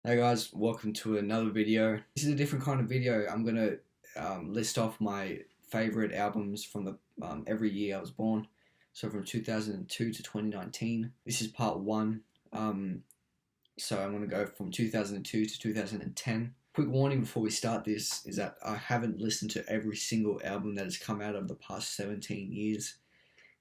Hey guys, welcome to another video. This is a different kind of video. I'm gonna list off my favorite albums from the every year I was born. So from 2002 to 2019. This is part one. So I'm gonna go from 2002 to 2010. Quick warning before we start this is that I haven't listened to every single album that has come out of the past 17 years.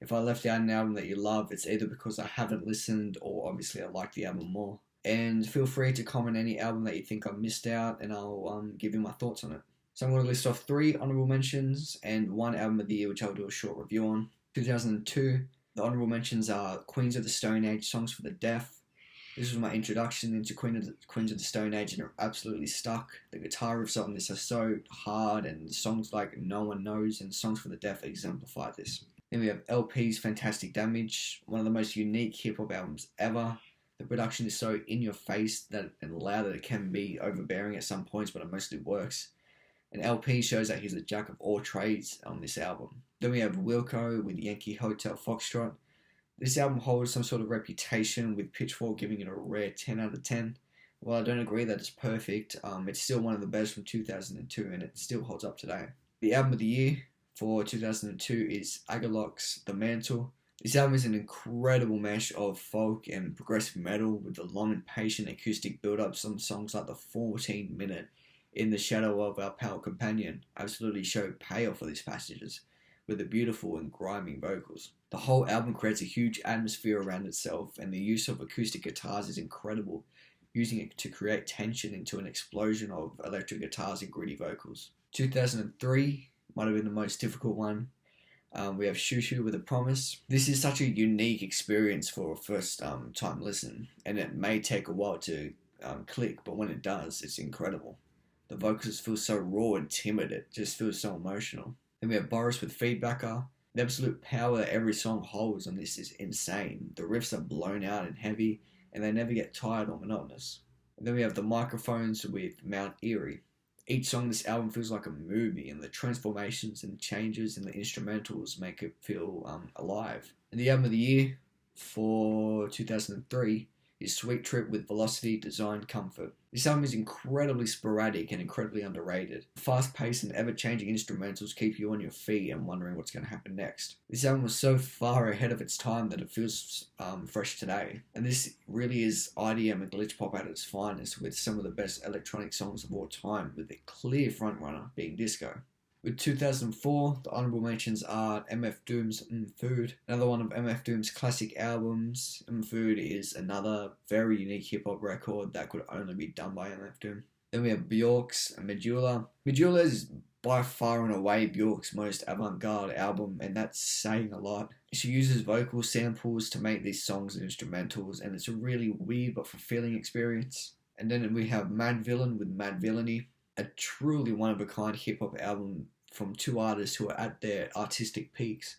If I left out an album that you love, it's either because I haven't listened or obviously I like the album more. And feel free to comment any album that you think I missed out, and I'll give you my thoughts on it. So I'm going to list off 3 honorable mentions and 1 album of the year, which I'll do a short review on. 2002, the honorable mentions are Queens of the Stone Age, Songs for the Deaf. This was my introduction into Queens of the Stone Age, and it absolutely stuck. The guitar riffs on this are so hard, and songs like No One Knows and Songs for the Deaf exemplify this. Then we have LP's Fantastic Damage, one of the most unique hip-hop albums ever. The production is so in your face and loud that it can be overbearing at some points, but it mostly works. And LP shows that he's a jack of all trades on this album. Then we have Wilco with Yankee Hotel Foxtrot. This album holds some sort of reputation, with Pitchfork giving it a rare 10 out of 10. While I don't agree that it's perfect, it's still one of the best from 2002, and it still holds up today. The album of the year for 2002 is Agaloc's The Mantle. This album is an incredible mesh of folk and progressive metal, with the long and patient acoustic build-ups on songs like the 14-minute In the Shadow of Our Pale Companion absolutely show payoff for these passages, with the beautiful and grimy vocals. The whole album creates a huge atmosphere around itself, and the use of acoustic guitars is incredible, using it to create tension into an explosion of electric guitars and gritty vocals. 2003 might have been the most difficult one. We have Shushu with a Promise. This is such a unique experience for a first time listen, and it may take a while to click, but when it does, it's incredible. The vocals feel so raw and timid, it just feels so emotional. Then we have Boris with Feedbacker. The absolute power that every song holds on this is insane. The riffs are blown out and heavy, and they never get tired or monotonous. And then we have the Microphones with Mount Eerie. Each song in this album feels like a movie, and the transformations and changes in the instrumentals make it feel alive. And the album of the year for 2003 is Sweet Trip with Velocity, Design, Comfort. This album is incredibly sporadic and incredibly underrated. Fast-paced and ever-changing instrumentals keep you on your feet and wondering what's going to happen next. This album was so far ahead of its time that it feels fresh today. And this really is IDM and glitch pop at its finest, with some of the best electronic songs of all time, with the clear frontrunner being disco. With 2004, the honorable mentions are MF Doom's Food, another one of MF Doom's classic albums. Food is another very unique hip-hop record that could only be done by MF Doom. Then we have Bjork's Medulla. Medulla is by far and away Bjork's most avant-garde album, and that's saying a lot. She uses vocal samples to make these songs and instrumentals, and it's a really weird but fulfilling experience. And then we have Mad Villain with Mad Villainy, a truly one-of-a-kind hip-hop album from 2 artists who are at their artistic peaks.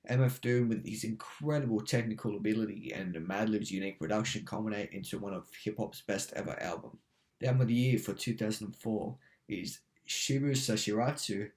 MF Doom, with his incredible technical ability, and Madlib's unique production, culminate into one of hip-hop's best ever album. The album of the year for 2004 is Shibu Sashiratsu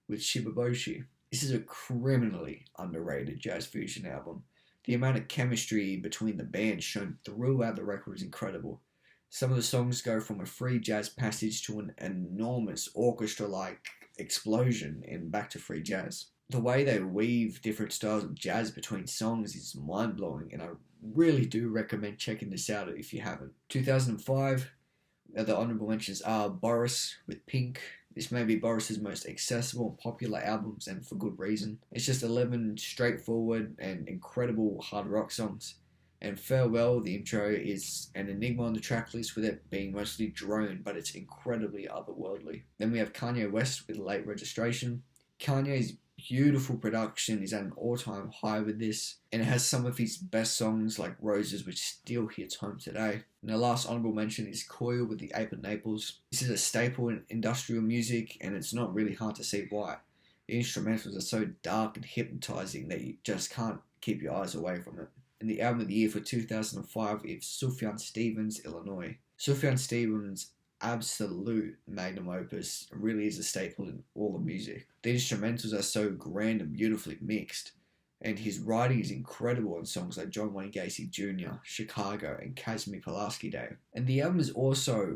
with Shibaboshi. This is a criminally underrated jazz fusion album. The amount of chemistry between the bands shown throughout the record is incredible. Some of the songs go from a free jazz passage to an enormous orchestra-like explosion and back to free jazz. The way they weave different styles of jazz between songs is mind-blowing, and I really do recommend checking this out if you haven't. 2005, the honorable mentions are Boris with Pink. This may be Boris's most accessible and popular albums, and for good reason. It's just 11 straightforward and incredible hard rock songs. And Farewell, the intro, is an enigma on the track list, with it being mostly drone, but it's incredibly otherworldly. Then we have Kanye West with Late Registration. Kanye's beautiful production is at an all-time high with this, and it has some of his best songs like Roses, which still hits home today. And the last honorable mention is Coil with the Ape of Naples. This is a staple in industrial music, and it's not really hard to see why. The instrumentals are so dark and hypnotizing that you just can't keep your eyes away from it. And the album of the year for 2005 is Sufjan Stevens, Illinois. Sufjan Stevens' absolute magnum opus really is a staple in all the music. The instrumentals are so grand and beautifully mixed. And his writing is incredible on songs like John Wayne Gacy Jr., Chicago, and Casimir Pulaski Day. And the album is also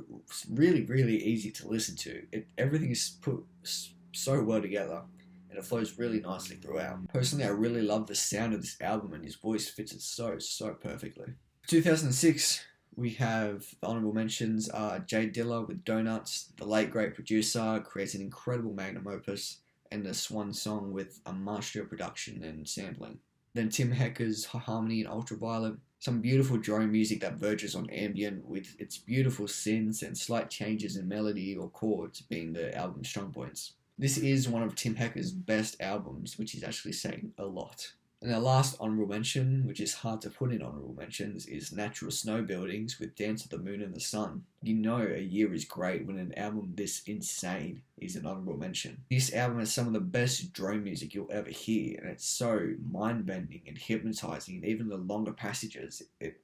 really, really easy to listen to. Everything is put so well together, and it flows really nicely throughout. Personally, I really love the sound of this album, and his voice fits it so perfectly. 2006, we have the honorable mentions Jay Dilla with Donuts. The late great producer creates an incredible magnum opus, and the swan song with a maestro production and sampling. Then Tim Hecker's Harmony and Ultraviolet, some beautiful drone music that verges on ambient with its beautiful synths and slight changes in melody or chords being the album's strong points. This is one of Tim Hecker's best albums, which is actually saying a lot. And our last honourable mention, which is hard to put in honourable mentions, is Natural Snow Buildings with Dance of the Moon and the Sun. You know a year is great when an album this insane is an honourable mention. This album has some of the best drone music you'll ever hear, and it's so mind-bending and hypnotising, and even the longer passages, it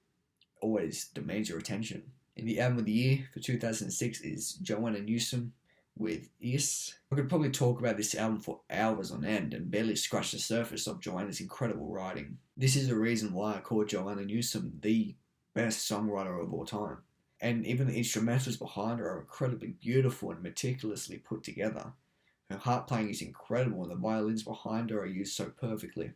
always demands your attention. And the album of the year for 2006 is Joanna Newsom with Is. I could probably talk about this album for hours on end and barely scratch the surface of Joanna's incredible writing. This is the reason why I call Joanna Newsom the best songwriter of all time. And even the instrumentals behind her are incredibly beautiful and meticulously put together. Her harp playing is incredible and the violins behind her are used so perfectly.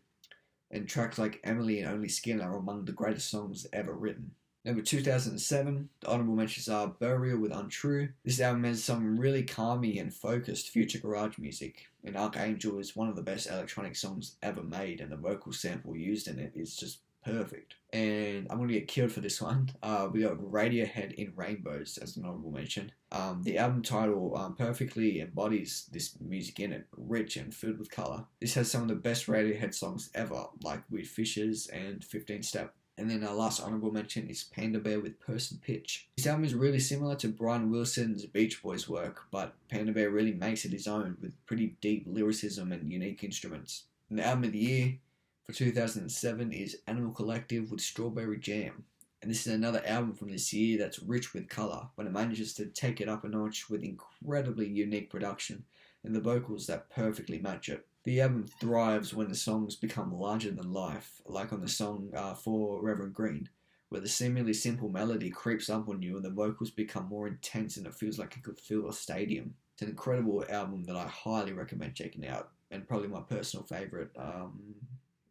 And tracks like Emily and Only Skin are among the greatest songs ever written. Number 2007, the honourable mentions are Burial with Untrue. This album has some really calming and focused future garage music, and Archangel is one of the best electronic songs ever made, and the vocal sample used in it is just perfect. And I'm going to get killed for this one. We got Radiohead in Rainbows as an honourable mention. The album title perfectly embodies this music in it, rich and filled with colour. This has some of the best Radiohead songs ever, like Weird Fishes and 15 Step. And then our last honourable mention is Panda Bear with Person Pitch. This album is really similar to Brian Wilson's Beach Boys work, but Panda Bear really makes it his own with pretty deep lyricism and unique instruments. And the album of the year for 2007 is Animal Collective with Strawberry Jam. And this is another album from this year that's rich with colour, but it manages to take it up a notch with incredibly unique production and the vocals that perfectly match it. The album thrives when the songs become larger than life, like on the song For Reverend Green, where the seemingly simple melody creeps up on you and the vocals become more intense and it feels like it could fill a stadium. It's an incredible album that I highly recommend checking out, and probably my personal favourite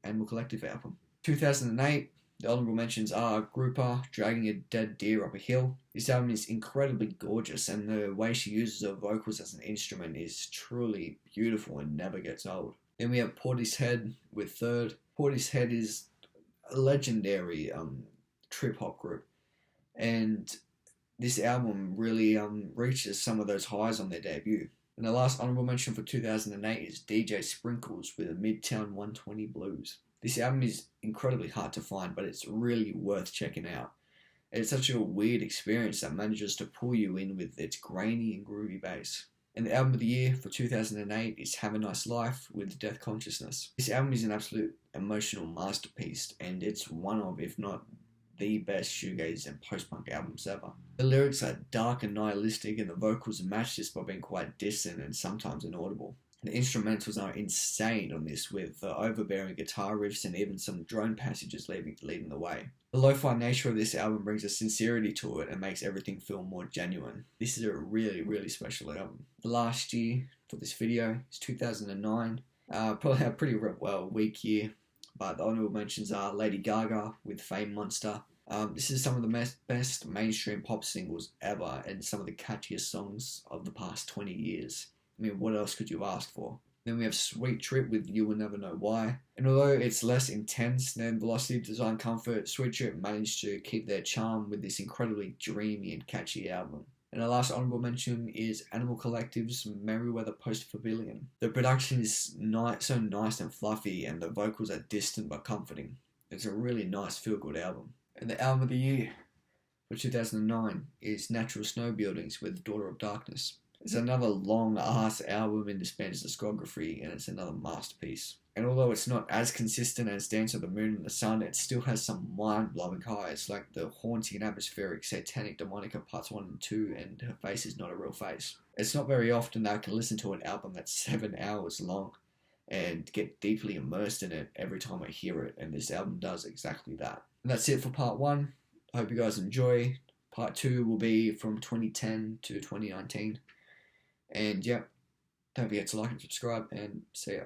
Animal Collective album. 2008, the honourable mentions are Grouper, Dragging a Dead Deer Up a Hill. This album is incredibly gorgeous, and the way she uses her vocals as an instrument is truly beautiful and never gets old. Then we have Portishead with Third. Portishead is a legendary trip-hop group, and this album really reaches some of those highs on their debut. And the last honourable mention for 2008 is DJ Sprinkles with a Midtown 120 Blues. This album is incredibly hard to find, but it's really worth checking out. It's such a weird experience that manages to pull you in with its grainy and groovy bass. And the album of the year for 2008 is Have a Nice Life with Death Consciousness. This album is an absolute emotional masterpiece, and it's one of, if not the best shoegaze and post-punk albums ever. The lyrics are dark and nihilistic, and the vocals match this by being quite distant and sometimes inaudible. The instrumentals are insane on this, with overbearing guitar riffs and even some drone passages leading the way. The lo-fi nature of this album brings a sincerity to it and makes everything feel more genuine. This is a really, really special album. The last year for this video is 2009. Probably had a pretty weak year, but the honourable mentions are Lady Gaga with Fame Monster. This is some of the best mainstream pop singles ever and some of the catchiest songs of the past 20 years. I mean, what else could you ask for? Then we have Sweet Trip with You Will Never Know Why. And although it's less intense than Velocity Design Comfort, Sweet Trip managed to keep their charm with this incredibly dreamy and catchy album. And our last honourable mention is Animal Collective's Merriweather Post-Pavilion. The production is so nice and fluffy, and the vocals are distant but comforting. It's a really nice feel-good album. And the album of the year for 2009 is Natural Snow Buildings with Daughter of Darkness. It's another long-ass album in this band's discography, and it's another masterpiece. And although it's not as consistent as Dance of the Moon and the Sun, it still has some mind-blowing highs, like the haunting and atmospheric Satanic Demonica Parts 1 and 2, and Her Face Is Not a Real Face. It's not very often that I can listen to an album that's 7 hours long, and get deeply immersed in it every time I hear it. And this album does exactly that. And that's it for part 1. I hope you guys enjoy. Part 2 will be from 2010 to 2019. And yeah, don't forget to like and subscribe, and see ya.